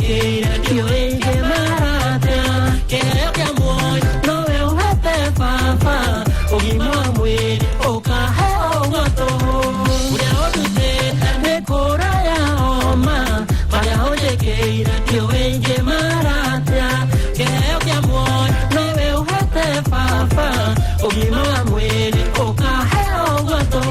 kira dio enge marata ke ya moy no eu hate fafa ogima mwe okahe ogoto uria odute ne kora ya oma para hoje kira dio enge marata ke ya moy no eu hate fafa ogima mwe okahe ogoto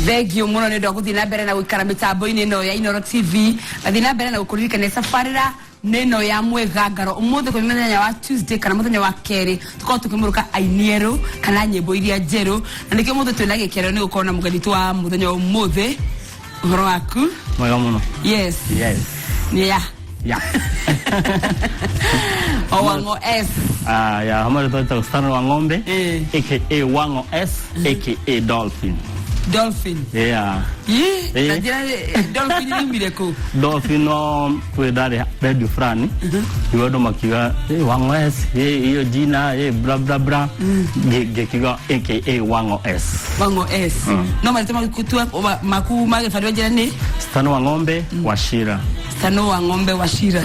Thank you muno ni ndogo thina mbere na gwikara mitambo-ini no ya Inooro TV thina mbere na gukuririkania safarira neno ya mwegangaro umuthi kwa muthenya wa Tuesday kana muthenya wa keri tukao tukimuruka ainieru kana nyimbo iria njeru na nikio muthe twina gikero ni gukona mugeni twa muthenya umuthi uhoro waku mwega muno yes ni ya Wango S ya hamari toa Stano wa ng'ombe aka Wango S aka Dolphin. Yeah. Najira Dolphin ni mbireko. Dolphin no tuedare bedu frani. Iwado makiwa Wango S hiyo jina bla bla bla. Gekiga aka Wango S. Wango S. No malitema kutua makuu mage fadwa jina ni Stano wa ng'ombe Washira. Stano wa ng'ombe Washira.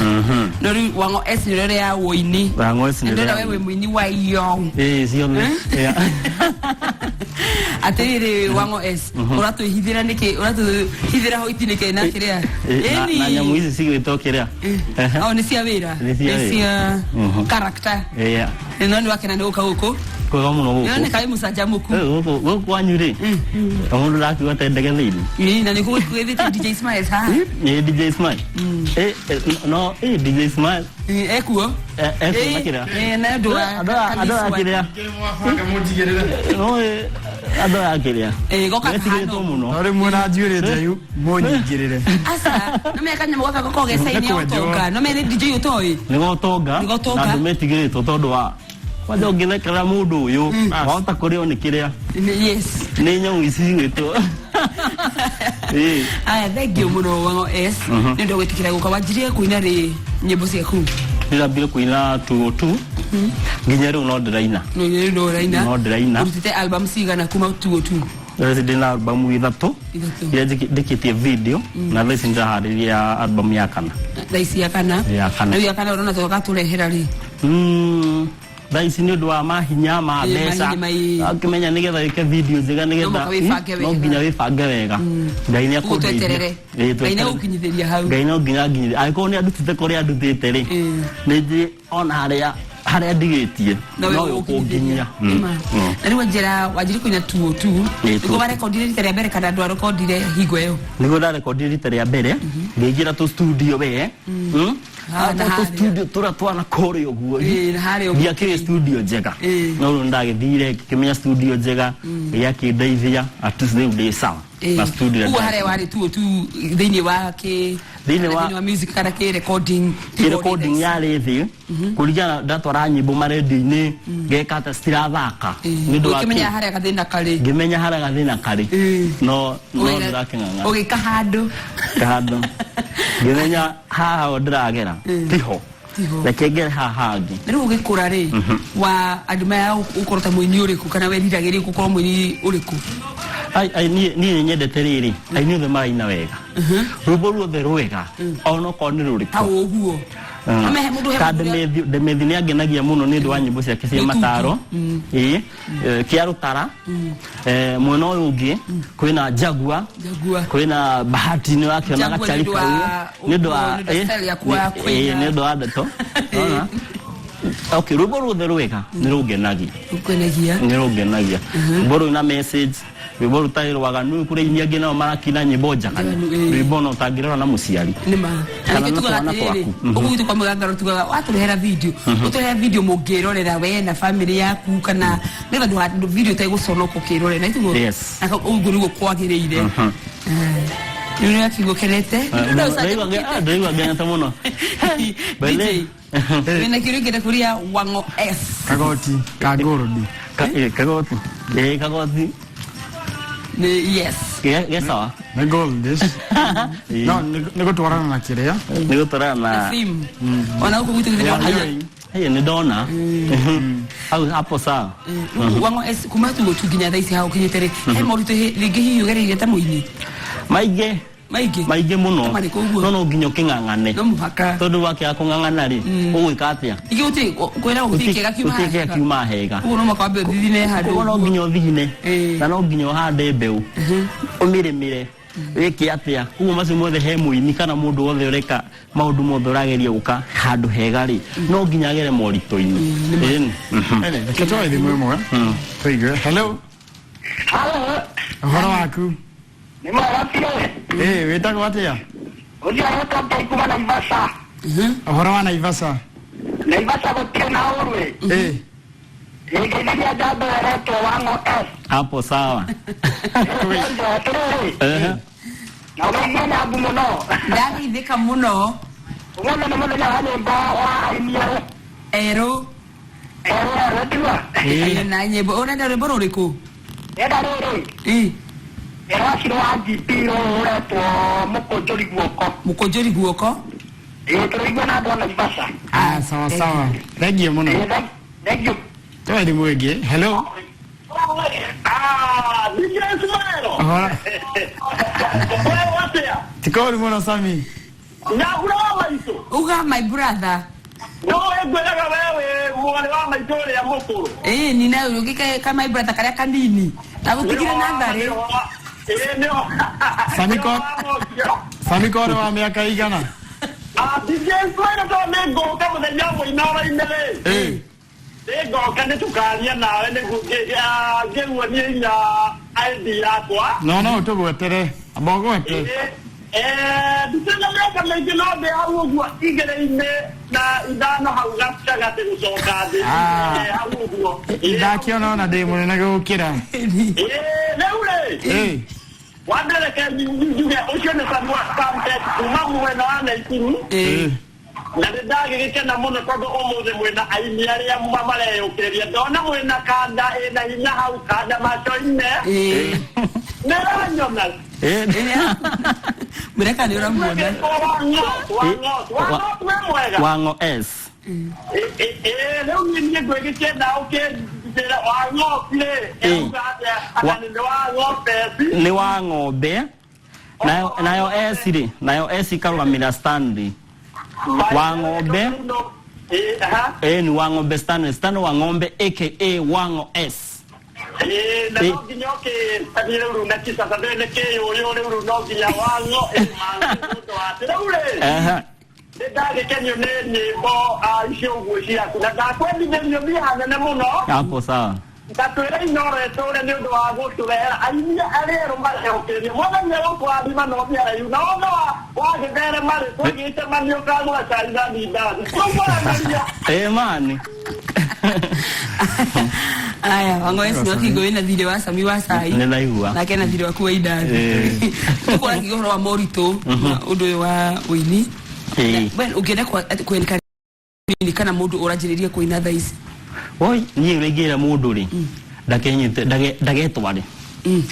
Nori Wango S ni lore ya woini. Wango S ni lore. Ndio wewe mwini wa yo. Sio le. Yeah. Atere Wango S. Urato hithira nike urato hithira ho itinike na kiria. Na nyamu hizi sigo itokerea. Au ni sia wira. Ni sia character. Yeah. Nani wakena ndoka huko. Kwa muno huko. Nani kai musajamuku. Huko kwanyure. Amundu laki watendege lini. Ni nani ko kwethite DJ Smile ha. DJ Smile. No, DJ Smile. Ekuo. Makira. Na doa. Adoa akira. Mwaka mujigerera. No, adoa akira. Goka hano. Ore mwana ajurete yu monyigerere. Asa, no me akanya mwaka kokoge saini otoka. No me DJ utoi. Nigotoga. Na metigire totodo wa wale ogene kala mudu yo wanta koreo ni kiria yes ni nyamu isi weto thank you muno Wango S ndo gwetikira guka wajirie kuina ri nyimbo ciaku ila bila kuina 202 nginyere no ndiraina utite album sigana kuma 202 resident album ithatu ya dikitie video na thaici ndahariria album ya kana thaici ya kana na ya kana urona toka turehera ri thaisi ni ndu wa mahinya ma mbeca akimenya nigetha ike video njega nigetha no nginya wibange wega ngai ni akuteterere ngai ni ukinyithiria hau ngai no nginya nginya aiko ni andutite kuri andutite ri ni ndi ona haria ndigitie no ukunginya na riwa njira wajiri kunya tuo tu niko ba recordire rita ria mbere kana ndu recordire hingo iyo niko da recordire rita ria mbere ngigira tu studio we tu studio turatwana kore uguo ya kire studio njega no ndagithire kimenya studio njega ya kindeithia atuthi ndi sawa na studio uwa hare wari tu thini wake thini wa music kana ke recording ya lethi kuligana ndatwara nyimbo maredio-ini ngekata stirathaka nindo kimenya hare gathina kali ngimenya hare gathina kali no ndakinganga kahando ngimenya haha ndiragera tiho lekegere hahangi riu gikura ri wa aduma ukorota muini uriku kana weriragiri gukoro muini uriku ai ni nyendete riri ai ni themaina wega rubo ruothe rwega ono ko ni ruriku uguo amehe mundu he demethi ni agenagia muno ni ndu wa nyimbo ciake cia mataro kia rutara mwena uyu ungi kwina jagua kwina bahati ni wake ona gachari kau ni ndu wa ni ndu wa ndeto okay rubo ruothe rwega ni rugenagia ni rugenagia boro ina message Biboro tairo waganu kure inya gena marakina nyimbo njaka bibono tangirora na muciari nima kana na twaku ugutu kwa mugangaro tugaga waturehera video uturehera video mugirorera we na family yaku kana nega ndu video tai guconoko kirorera itugo aka uguru kwagiriire ni yakigo kenete ndaiwa gena tamuno bale wena kirigera kuria wango s kagoti kagorodi kagoti kagoti yes sawa na gold this no nego twarana na kirea nego twarana theme ona huko vitu vile haya ni dona au hapo sawa wango es kumatu gutuginya thaisi hao kinyetere he morito lingi hiyo gere ta muini maige muno no nginyo kingangane no mpaka tondu wake akungangana ri ugwika atia igute kwera uthike gakiuma hega uno makabe thine hadu no nginyo thine na no nginyo hande mbeu umiremire wiki atia ugo macio mothe he muini kana mundu wothe ureka maundu mothe urageria guka handu hega ri no nginya gere morito-ini ketwa ithi mwemwe tuige hello horo waku ni mwapio wetagwo atia uja hata taikuma na Ivasa horo wa Naivasa gutio na urwe nginya jambo reto wango s hapo sawa na wengine abu muno ndani dhika muno unaona na muno ya hali mbaya imio ero tiwa na nyebo unaenda reboro riku eda rere Erasiro ajipiro reto mukojori guoko turigwa na bwana Ivasa sawa thank you muno thank you twari mwege hello DJ Sumero tikori muno Sami nyagura maito uga my brother no egweraga wewe mwale wa maito ya mukuru nina ugike kama my brother kare kanini tagutikira nandare no Sami koro wa miaka igana DJ Sumero to mengo kama de nyambo inara inele ego kane tukaria nawe ne geruo ni nya ID yakwa no tugwetere abogwete bisema meka mege no be hawo igere-ine na idano haugacha gate gucoka thi hawo idakio no na de munene gukira leure wandere ke njuge ucione sanwa sampe kumamu na ana itini na ndage gikena muno tondu umuthi mwina aini aria mamare ukiria ndona mwina kanda ina hinya hau kanda macho-ine neranyona mureka ni uramuona wango s leo ni gwegekenda ukendira wango ple ni wa ng'ombe nayo s ri nayo s ikarugamira standi wa ng'ombe ni Wang'ombe Stan Wang'ombe aka Wango S. Na nginyoke tabire urunda kisa sadene ke yo no ginya Wango manzo atira ule. Dada kenyo ne bo shongo shia kuna da kwendi nyo bihana na muno. Hapo sawa. Tatwera inore tore ndio wago tulera ainya alero male okeri mwana nyo kwa bima no bia yu no wa gedere male ko gite manyo ka mo saida ni da ko mani aya Wango S no kigo ina video wa Sami wa sai na kena video wa kuida tuko na kigo wa Morito undo wa Wini ben ugenda kwerekana kana mundu urajiriria kuina thaisi oi ni uregira mundu ri ndakenyite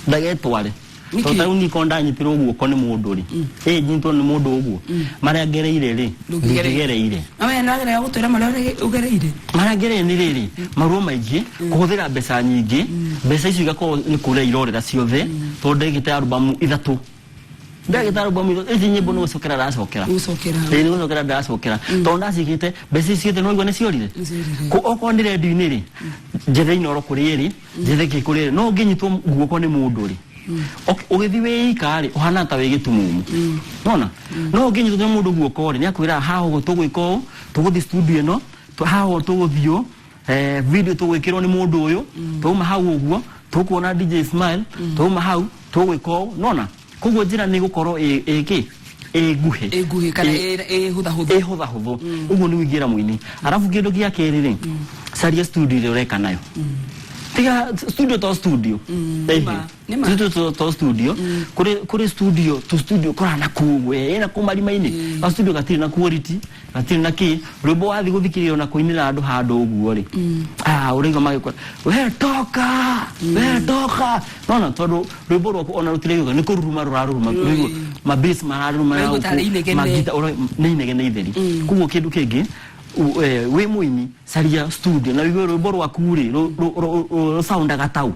ndagetware tota uni konda nyitiro guoko ni mundu ri nyito ni mundu uguo maria gereire ri ngereire ame nagere ya gutwira maria ugereire maria gereire ni riri maruo maingi kuhuthira mbeca nyingi mbeca icio igako ni kure irorera ciothe tonde gite album ithatu ndagitaru bomi ezi nyimbo no sokera rasokera ni sokera dasokera tonda cikite besi ciite no igone ciorire ko okondire ndiniri jethe inoro kuriri jethe kikuriri no nginyitwo guoko ni mundu ri ugithi we ikari uhana ta we gitumumu nona no nginyitwo ni mundu guoko ri ni akwira ha ho tugwiko tuguthi studio no ha ho tuguthio video tugwikirwo ni mundu uyu tuma hau uguo tukuona DJ Smile tuma hau tugwiko nona kugo njira ni gukoro guhe kana hutha uguo ni wigira muini arafu kindu gia kerire saria studio ureka nayo tiga studio to studio kuri studio kora na kuwe ina kumari maini studio gatiri na quality gatiri na ki rubo wathi guthikirio na kuinira andu hando uguo ri urigo magikora we toka nona todo rubo ro ona rutireyo ni kururuma mabase mararuma magita ora neinege itheri kugo kindu kingi we muini saria studio na wigo rwimbo rwaku ri ro sound agatau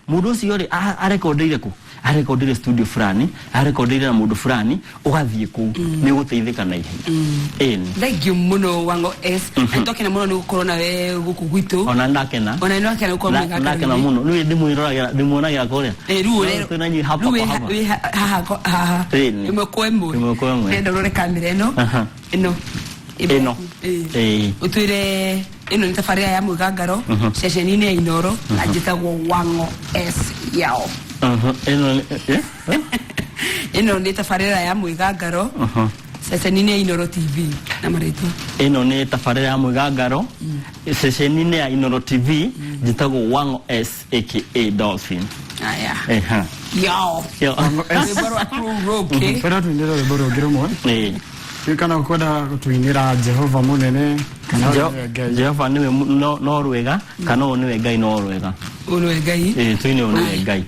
mundu ucio ri arekodire ku arekodire studio fulani arekodire na mundu fulani ugathie ku ni guteithika na ihe thank you muno Wango S ntokena muno ni gukorwo na we guku gwitu ona ndakena uko mwega ndakena muno ni ndimwona ya korea tunanyi hapo ha imekuemwe ndio rore kamera ino utwire ino nitafaria ya Mwegangaro session ya Inoro ajitagwo Wango S yao ino nitafaria ya Mwegangaro session ya Inoro TV na marito ino nitafaria ya Mwegangaro session ya Inoro TV jitagwo Wango S aka Dolphin yao baro akuru okay fera tuindira baro giromo kana kwenda tuinira Jehova munene kana Jehova niwe no rwega kana niwe Ngai no rwega niwe Ngai tuine niwe Ngai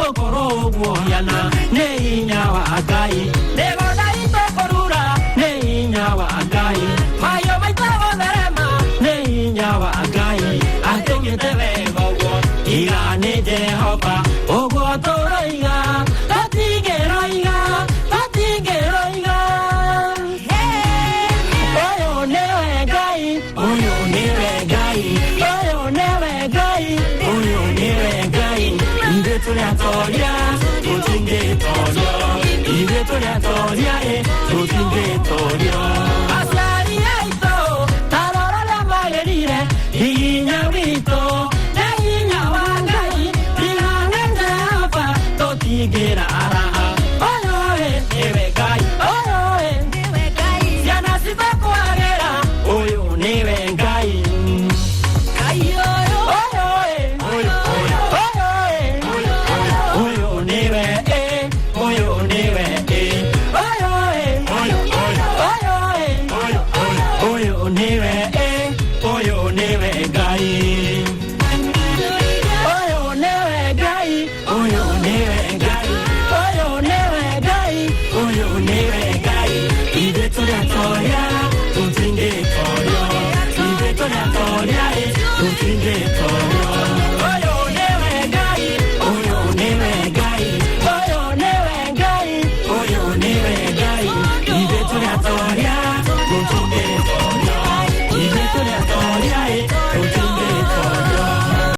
Okoro guo yana ne inya wa agai tutingetorio asari aito tarora la magerire hinya wito na hinya wangai ihangende hapa totigera araha oyoe niwe gai oyoe niwe gai yana sitakwagera oyo niwe gai gai oyoe oyo niwe oyo niwe oyo niwe oyo niwe gai oyo niwe gai oyo niwe gai oyo niwe gai oyo niwe gai ide toria tutinge torio ide toria tutinge